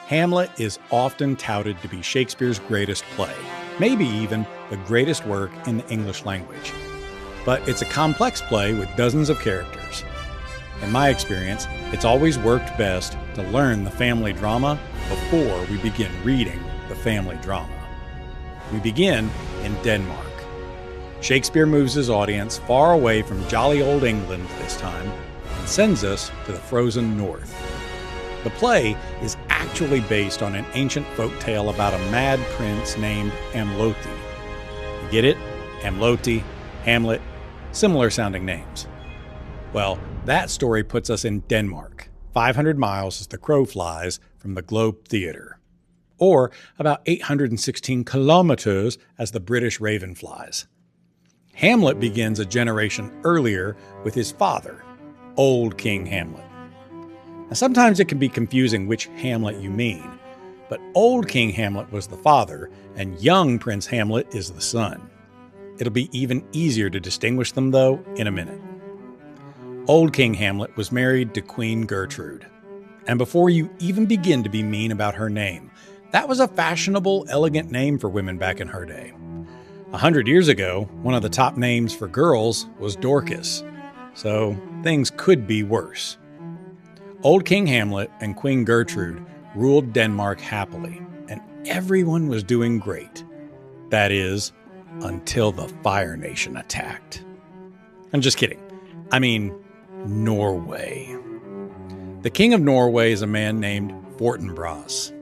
Hamlet is often touted to be Shakespeare's greatest play, maybe even the greatest work in the English language. But it's a complex play with dozens of characters. In my experience, it's always worked best to learn the family drama before we begin reading the family drama. We begin in Denmark. Shakespeare moves his audience far away from jolly old England this time and sends us to the frozen north. The play is actually based on an ancient folk tale about a mad prince named Hamlet. You get it? Hamlet, Hamlet, similar sounding names. Well, that story puts us in Denmark, 500 miles as the crow flies from the Globe Theatre, or about 816 kilometers as the British Raven flies. Hamlet begins a generation earlier with his father, Old King Hamlet. Now, sometimes it can be confusing which Hamlet you mean, but Old King Hamlet was the father, and young Prince Hamlet is the son. It'll be even easier to distinguish them, though, in a minute. Old King Hamlet was married to Queen Gertrude. And before you even begin to be mean about her name, that was a fashionable, elegant name for women back in her day. 100 years ago, one of the top names for girls was Dorcas, so things could be worse. Old King Hamlet and Queen Gertrude ruled Denmark happily, and everyone was doing great. That is, until the Fire Nation attacked. I'm just kidding. I mean, Norway. The King of Norway is a man named Fortinbras.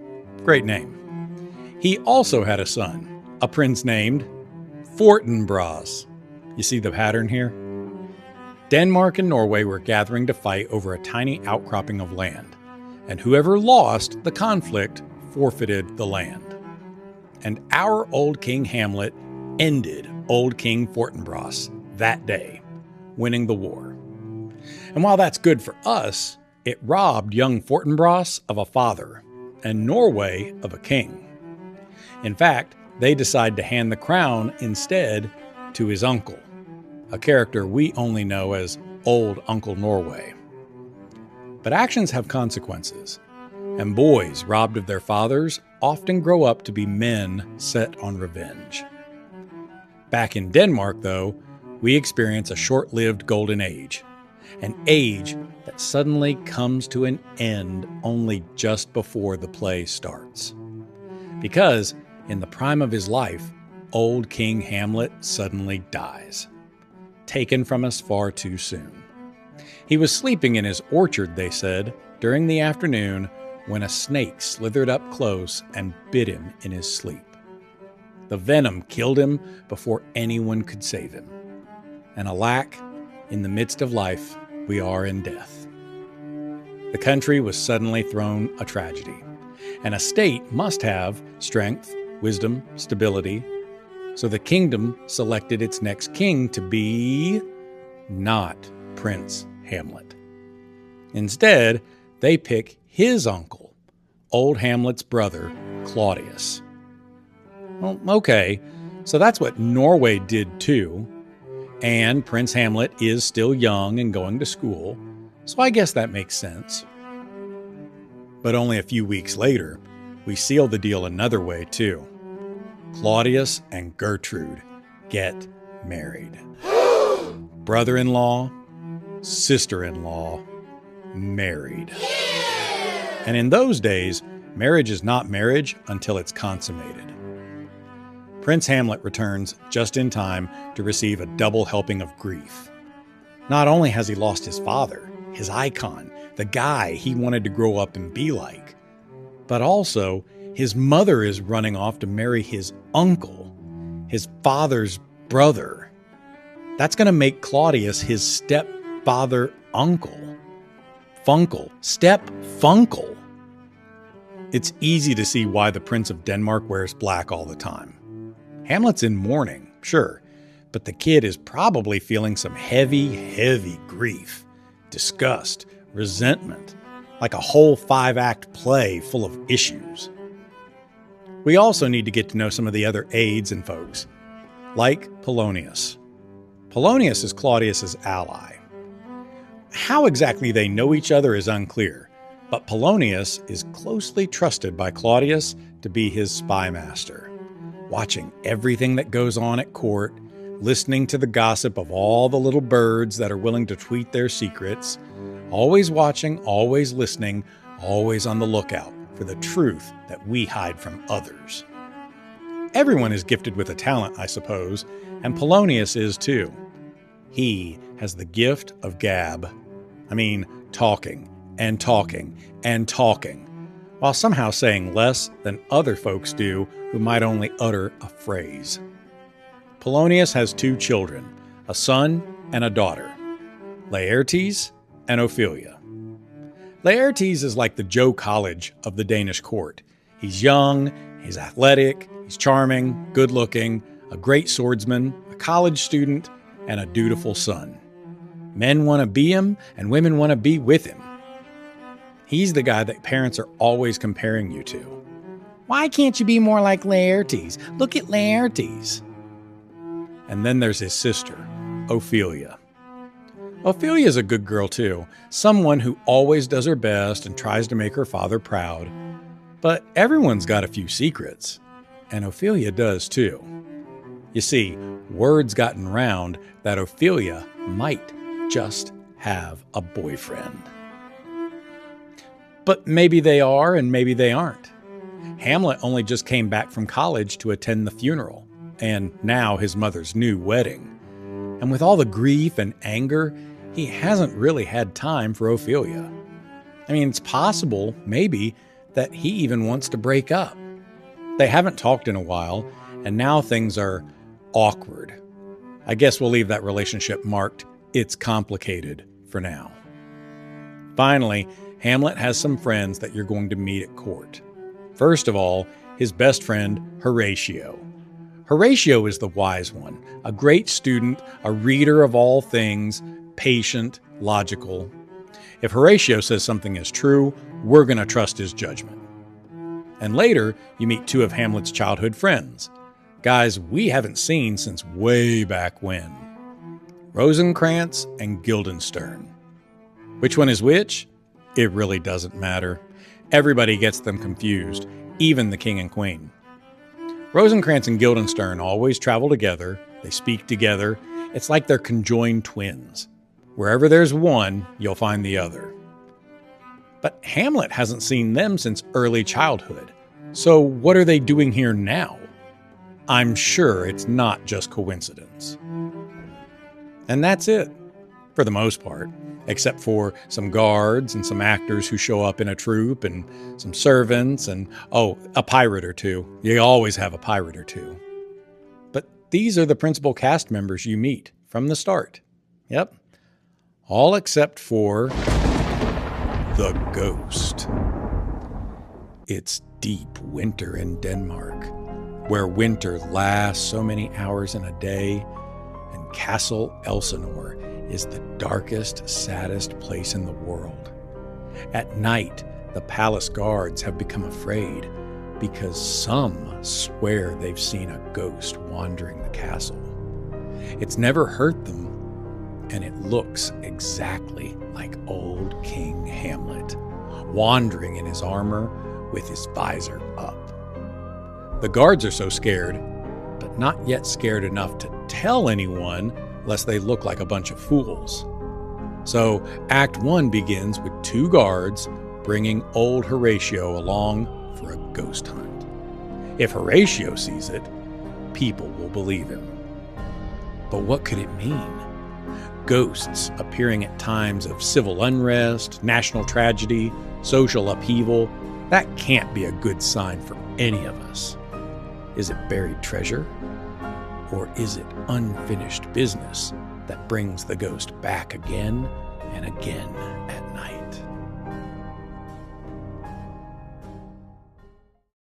Great name. He also had a son, a prince named Fortinbras. You see the pattern here? Denmark and Norway were gathering to fight over a tiny outcropping of land, and whoever lost the conflict forfeited the land. And our Old King Hamlet ended Old King Fortinbras that day, winning the war. And while that's good for us, it robbed young Fortinbras of a father and Norway of a king. In fact, they decide to hand the crown instead to his uncle, a character we only know as Old Uncle Norway. But actions have consequences, and boys robbed of their fathers often grow up to be men set on revenge. Back in Denmark, though, we experience a short-lived golden age, an age that suddenly comes to an end only just before the play starts. Because, in the prime of his life, Old King Hamlet suddenly dies, taken from us far too soon. He was sleeping in his orchard, they said, during the afternoon when a snake slithered up close and bit him in his sleep. The venom killed him before anyone could save him. And alack, in the midst of life, we are in death. The country was suddenly thrown a tragedy, and a state must have strength, wisdom, stability, so the kingdom selected its next king to be not Prince Hamlet. Instead, they pick his uncle, Old Hamlet's brother, Claudius. Well, okay, so that's what Norway did too, and Prince Hamlet is still young and going to school, so I guess that makes sense. But only a few weeks later, we seal the deal another way too. Claudius and Gertrude get married. Brother-in-law, sister-in-law, married. And in those days, marriage is not marriage until it's consummated. Prince Hamlet returns just in time to receive a double helping of grief. Not only has he lost his father, his icon, the guy he wanted to grow up and be like, but also his mother is running off to marry his uncle, his father's brother. That's going to make Claudius his stepfather uncle. Funkle. Step-funkle. It's easy to see why the Prince of Denmark wears black all the time. Hamlet's in mourning, sure, but the kid is probably feeling some heavy grief, disgust, resentment, like a whole 5-act play full of issues. We also need to get to know some of the other aides and folks, like Polonius. Polonius is Claudius's ally. How exactly they know each other is unclear, But Polonius is closely trusted by Claudius to be his spy master, watching everything that goes on at court, listening to the gossip of all the little birds that are willing to tweet their secrets, always watching, always listening, always on the lookout for the truth that we hide from others. Everyone is gifted with a talent, I suppose, and Polonius is too. He has the gift of gab. I mean, talking and talking and talking, while somehow saying less than other folks do who might only utter a phrase. Polonius has 2 children, a son and a daughter, Laertes and Ophelia. Laertes is like the Joe College of the Danish court. He's young, he's athletic, he's charming, good-looking, a great swordsman, a college student, and a dutiful son. Men want to be him, and women want to be with him. He's the guy that parents are always comparing you to. Why can't you be more like Laertes? Look at Laertes. And then there's his sister, Ophelia. Ophelia's a good girl too, someone who always does her best and tries to make her father proud. But everyone's got a few secrets, and Ophelia does too. You see, word's gotten round that Ophelia might just have a boyfriend. But maybe they are and maybe they aren't. Hamlet only just came back from college to attend the funeral, and now his mother's new wedding. And with all the grief and anger, he hasn't really had time for Ophelia. I mean, it's possible, maybe, that he even wants to break up. They haven't talked in a while, and now things are awkward. I guess we'll leave that relationship marked, "It's complicated," for now. Finally, Hamlet has some friends that you're going to meet at court. First of all, his best friend, Horatio. Horatio is the wise one, a great student, a reader of all things, patient, logical. If Horatio says something is true, we're going to trust his judgment. And later, you meet 2 of Hamlet's childhood friends, guys we haven't seen since way back when. Rosencrantz and Guildenstern. Which one is which? It really doesn't matter. Everybody gets them confused, even the king and queen. Rosencrantz and Guildenstern always travel together, they speak together. It's like they're conjoined twins. Wherever there's one, you'll find the other. But Hamlet hasn't seen them since early childhood. So what are they doing here now? I'm sure it's not just coincidence. And that's it, for the most part, except for some guards and some actors who show up in a troupe and some servants and, a pirate or 2. You always have a pirate or 2. But these are the principal cast members you meet from the start. Yep. All except for the ghost. It's deep winter in Denmark, where winter lasts so many hours in a day, and Castle Elsinore is the darkest, saddest place in the world. At night, the palace guards have become afraid because some swear they've seen a ghost wandering the castle. It's never hurt them, and it looks exactly like old King Hamlet, wandering in his armor with his visor up. The guards are so scared, but not yet scared enough to tell anyone, lest they look like a bunch of fools. So Act 1 begins with 2 guards bringing old Horatio along for a ghost hunt. If Horatio sees it, people will believe him. But what could it mean? Ghosts appearing at times of civil unrest, national tragedy, social upheaval, that can't be a good sign for any of us. Is it buried treasure? Or is it unfinished business that brings the ghost back again and again at